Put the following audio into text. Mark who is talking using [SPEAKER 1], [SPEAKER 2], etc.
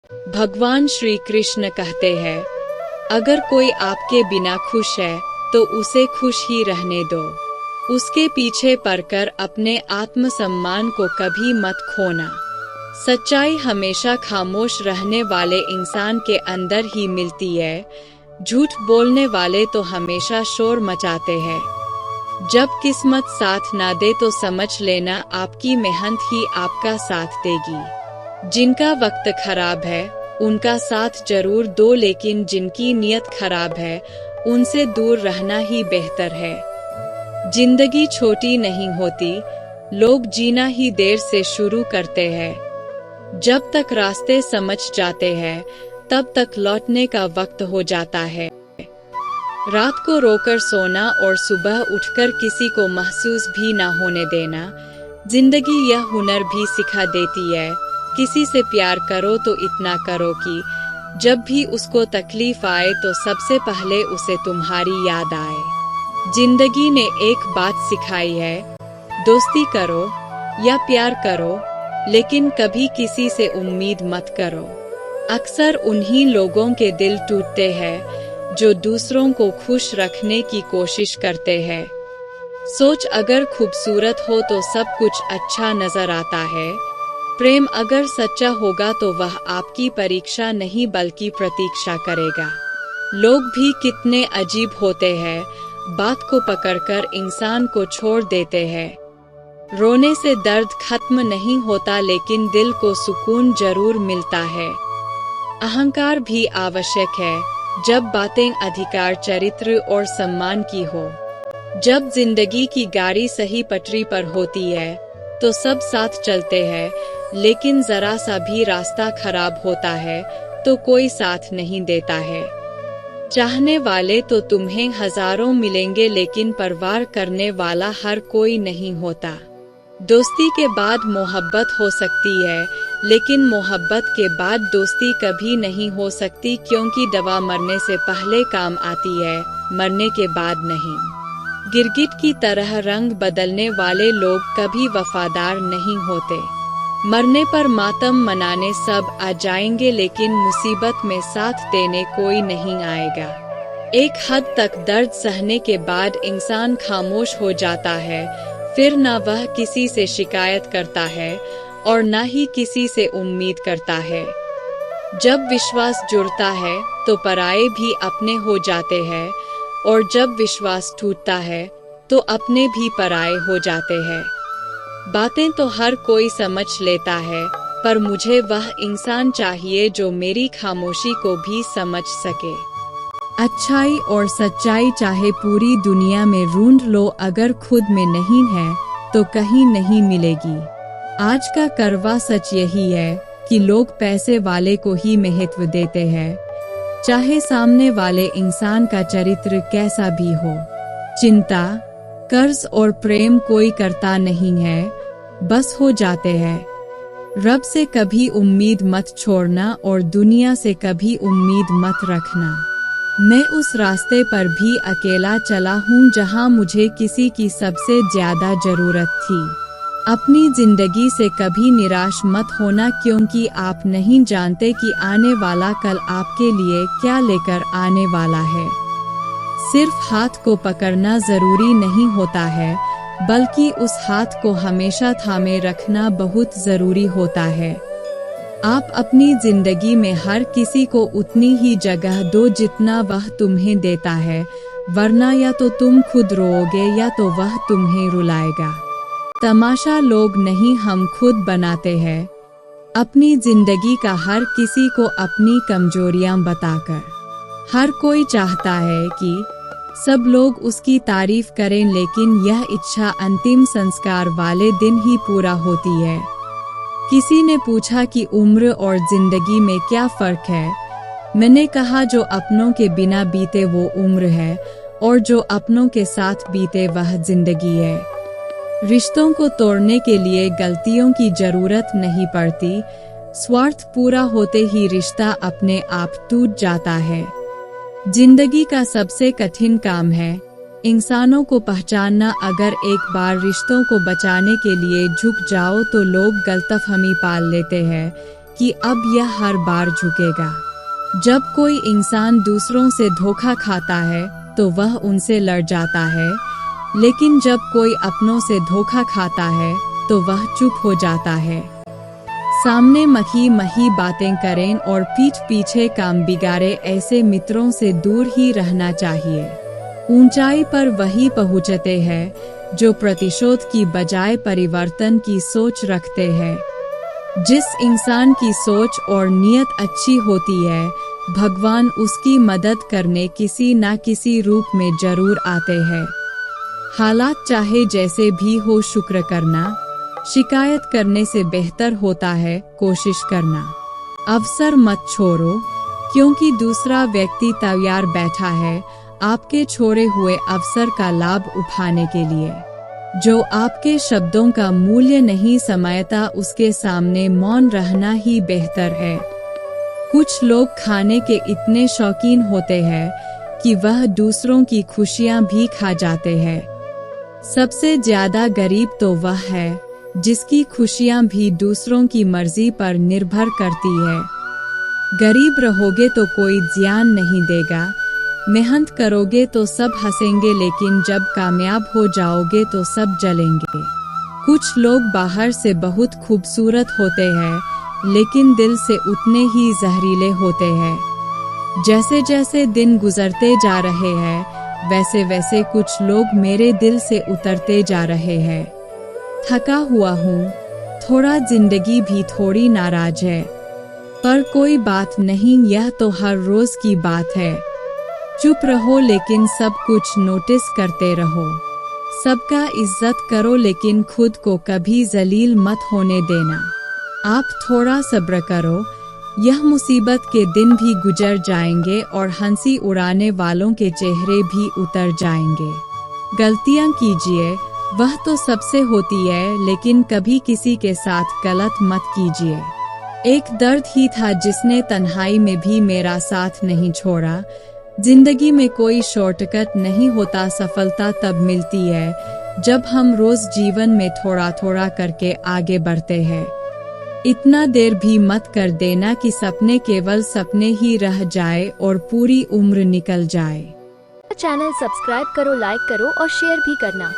[SPEAKER 1] भगवान श्री कृष्ण कहते हैं, अगर कोई आपके बिना खुश है तो उसे खुश ही रहने दो। उसके पीछे पड़कर अपने आत्मसम्मान को कभी मत खोना। सच्चाई हमेशा खामोश रहने वाले इंसान के अंदर ही मिलती है। झूठ बोलने वाले तो हमेशा शोर मचाते हैं। जब किस्मत साथ ना दे तो समझ लेना आपकी मेहनत ही आपका साथ देगी। जिनका वक्त खराब है उनका साथ जरूर दो, लेकिन जिनकी नीयत खराब है उनसे दूर रहना ही बेहतर है। जिंदगी छोटी नहीं होती, लोग जीना ही देर से शुरू करते हैं। जब तक रास्ते समझ जाते हैं तब तक लौटने का वक्त हो जाता है। रात को रोकर सोना और सुबह उठकर किसी को महसूस भी ना होने देना। जिंदगी यह हुनर भी सिखा देती है, किसी से प्यार करो तो इतना करो कि जब भी उसको तकलीफ आए तो सबसे पहले उसे तुम्हारी याद आए। जिंदगी ने एक बात सिखाई है, दोस्ती करो या प्यार करो, लेकिन कभी किसी से उम्मीद मत करो। अक्सर उन्हीं लोगों के दिल टूटते हैं जो दूसरों को खुश रखने की कोशिश करते हैं। सोच अगर खूबसूरत हो तो सब कुछ अच्छा नजर आता है। प्रेम अगर सच्चा होगा तो वह आपकी परीक्षा नहीं बल्कि प्रतीक्षा करेगा। लोग भी कितने अजीब होते हैं, बात को पकड़कर इंसान को छोड़ देते हैं। रोने से दर्द खत्म नहीं होता, लेकिन दिल को सुकून जरूर मिलता है। अहंकार भी आवश्यक है जब बातें अधिकार, चरित्र और सम्मान की हो। जब जिंदगी की गाड़ी सही पटरी पर होती है तो सब साथ चलते हैं, लेकिन जरा सा भी रास्ता खराब होता है तो कोई साथ नहीं देता है। चाहने वाले तो तुम्हें हजारों मिलेंगे, लेकिन परवाह करने वाला हर कोई नहीं होता। दोस्ती के बाद मोहब्बत हो सकती है, लेकिन मोहब्बत के बाद दोस्ती कभी नहीं हो सकती, क्योंकि दवा मरने से पहले काम आती है, मरने के बाद नहीं। गिरगिट की तरह रंग बदलने वाले लोग कभी वफादार नहीं होते। मरने पर मातम मनाने सब आ जाएंगे, लेकिन मुसीबत में साथ देने कोई नहीं आएगा। एक हद तक दर्द सहने के बाद इंसान खामोश हो जाता है, फिर न वह किसी से शिकायत करता है और न ही किसी से उम्मीद करता है। जब विश्वास जुड़ता है तो पराये भी अपने हो जाते हैं, और जब विश्वास टूटता है तो अपने भी पराये हो जाते हैं। बातें तो हर कोई समझ लेता है, पर मुझे वह इंसान चाहिए जो मेरी खामोशी को भी समझ सके। अच्छाई और सच्चाई चाहे पूरी दुनिया में ढूंढ लो, अगर खुद में नहीं है तो कहीं नहीं मिलेगी। आज का कड़वा सच यही है कि लोग पैसे वाले को ही महत्व देते हैं, चाहे सामने वाले इंसान का चरित्र कैसा भी हो। चिंता, कर्ज और प्रेम कोई करता नहीं है, बस हो जाते हैं। रब से कभी उम्मीद मत छोड़ना और दुनिया से कभी उम्मीद मत रखना। मैं उस रास्ते पर भी अकेला चला हूँ जहाँ मुझे किसी की सबसे ज्यादा जरूरत थी। अपनी जिंदगी से कभी निराश मत होना, क्योंकि आप नहीं जानते कि आने वाला कल आपके लिए क्या लेकर आने वाला है। सिर्फ हाथ को पकड़ना जरूरी नहीं होता है, बल्कि उस हाथ को हमेशा थामे रखना बहुत जरूरी होता है। आप अपनी जिंदगी में हर किसी को उतनी ही जगह दो जितना वह तुम्हें देता है, वरना या तो तुम खुद रोओगे या तो वह तुम्हें रुलाएगा। तमाशा लोग नहीं, हम खुद बनाते हैं अपनी जिंदगी का, हर किसी को अपनी कमजोरियां बताकर। हर कोई चाहता है कि सब लोग उसकी तारीफ करें, लेकिन यह इच्छा अंतिम संस्कार वाले दिन ही पूरा होती है। किसी ने पूछा कि उम्र और जिंदगी में क्या फर्क है। मैंने कहा, जो अपनों के बिना बीते वो उम्र है, और जो अपनों के साथ बीते वह जिंदगी है। रिश्तों को तोड़ने के लिए गलतियों की जरूरत नहीं पड़ती, स्वार्थ पूरा होते ही रिश्ता अपने आप टूट जाता है। जिंदगी का सबसे कठिन काम है इंसानों को पहचानना। अगर एक बार रिश्तों को बचाने के लिए झुक जाओ तो लोग गलतफहमी पाल लेते हैं कि अब यह हर बार झुकेगा। जब कोई इंसान दूसरों से धोखा खाता है तो वह उनसे लड़ जाता है, लेकिन जब कोई अपनों से धोखा खाता है तो वह चुप हो जाता है। सामने मखी मही बातें करें और पीठ पीछे काम बिगाड़े ऐसे मित्रों से दूर ही रहना चाहिए। ऊंचाई पर वही पहुंचते हैं जो प्रतिशोध की बजाय परिवर्तन की सोच रखते हैं। जिस इंसान की सोच और नीयत अच्छी होती है, भगवान उसकी मदद करने किसी न किसी रूप में जरूर आते हैं। हालात चाहे जैसे भी हो, शुक्र करना, शिकायत करने से बेहतर होता है कोशिश करना। अवसर मत छोड़ो, क्योंकि दूसरा व्यक्ति तैयार बैठा है आपके छोड़े हुए अवसर का लाभ उठाने के लिए। जो आपके शब्दों का मूल्य नहीं समझता, उसके सामने मौन रहना ही बेहतर है। कुछ लोग खाने के इतने शौकीन होते हैं कि वह दूसरों की खुशियां भी खा जाते हैं। सबसे ज्यादा गरीब तो वह है जिसकी खुशियां भी दूसरों की मर्जी पर निर्भर करती है। गरीब रहोगे तो कोई ध्यान नहीं देगा, मेहनत करोगे तो सब हंसेंगे, लेकिन जब कामयाब हो जाओगे तो सब जलेंगे। कुछ लोग बाहर से बहुत खूबसूरत होते हैं, लेकिन दिल से उतने ही जहरीले होते हैं। जैसे जैसे दिन गुजरते जा रहे हैं, वैसे वैसे कुछ लोग मेरे दिल से उतरते जा रहे हैं। थका हुआ हूँ, थोड़ा जिंदगी भी थोड़ी नाराज है, पर कोई बात नहीं, यह तो हर रोज की बात है। चुप रहो लेकिन सब कुछ नोटिस करते रहो। सबका इज्जत करो लेकिन खुद को कभी जलील मत होने देना। आप थोड़ा सब्र करो, यह मुसीबत के दिन भी गुजर जाएंगे और हंसी उड़ाने वालों के चेहरे भी उतर जाएंगे। गलतियां कीजिए, वह तो सबसे होती है, लेकिन कभी किसी के साथ गलत मत कीजिए। एक दर्द ही था जिसने तन्हाई में भी मेरा साथ नहीं छोड़ा। जिंदगी में कोई शॉर्टकट नहीं होता, सफलता तब मिलती है जब हम रोज जीवन में थोड़ा थोड़ा करके आगे बढ़ते हैं। इतना देर भी मत कर देना कि सपने केवल सपने ही रह जाए और पूरी उम्र निकल जाए।
[SPEAKER 2] चैनल सब्सक्राइब करो, लाइक करो और शेयर भी करना।